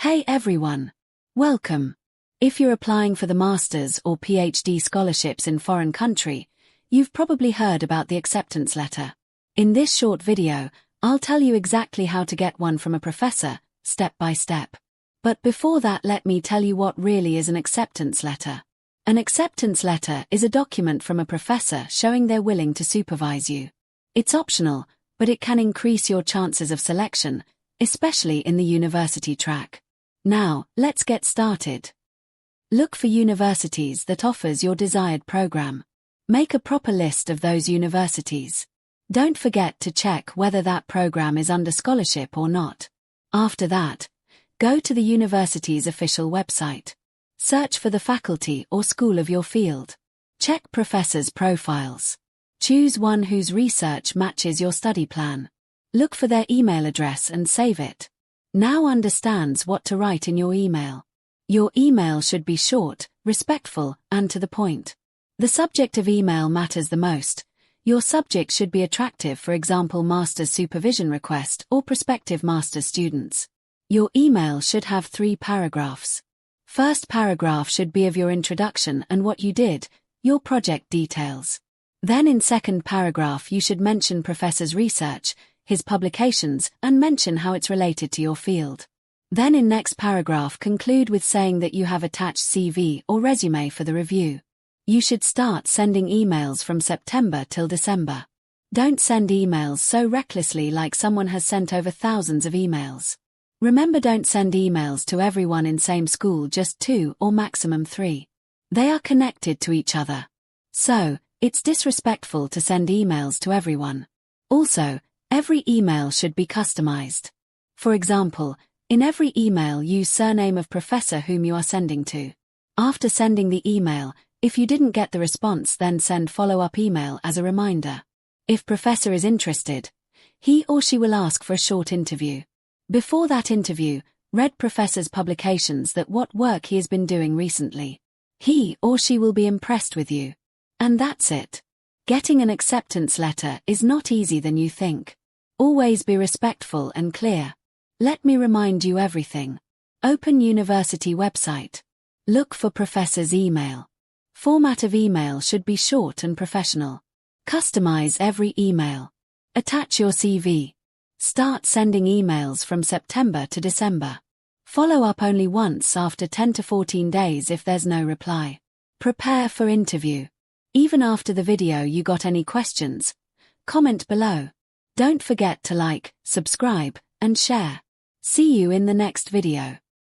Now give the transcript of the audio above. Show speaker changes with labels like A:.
A: Hey everyone! Welcome! If you're applying for the master's or PhD scholarships in foreign country, you've probably heard about the acceptance letter. In this short video, I'll tell you exactly how to get one from a professor, step by step. But before that, let me tell you what really is an acceptance letter. An acceptance letter is a document from a professor showing they're willing to supervise you. It's optional, but it can increase your chances of selection, especially in the university track. Now, let's get started. Look for universities that offers your desired program. Make a proper list of those universities. Don't forget to check whether that program is under scholarship or not. After that, go to the university's official website. Search for the faculty or school of your field. Check professors' profiles. Choose one whose research matches your study plan. Look for their email address and save it. Now understands what to write in your email. Your email should be short, respectful, and to the point. The subject of email matters the most. Your subject should be attractive, for example, master's supervision request or prospective master's students. Your email should have 3 paragraphs. First paragraph should be of your introduction and what you did, your project details. Then in second paragraph you should mention professor's research, his publications, and mention how it's related to your field. Then in next paragraph conclude with saying that you have attached CV or resume for the review. You should start sending emails from September till December. Don't send emails so recklessly like someone has sent over thousands of emails. Remember, don't send emails to everyone in same school, just 2 or maximum 3. They are connected to each other. So, it's disrespectful to send emails to everyone. Also, every email should be customized. For example, in every email use surname of professor whom you are sending to. After sending the email, if you didn't get the response, then send follow-up email as a reminder. If professor is interested, he or she will ask for a short interview. Before that interview, read professor's publications, that what work he has been doing recently. He or she will be impressed with you. And that's it. Getting an acceptance letter is not easier than you think. Always be respectful and clear. Let me remind you everything. Open university website. Look for professor's email. Format of email should be short and professional. Customize every email. Attach your CV. Start sending emails from September to December. Follow up only once after 10 to 14 days if there's no reply. Prepare for interview. Even after the video, you got any questions? Comment below. Don't forget to like, subscribe, and share. See you in the next video.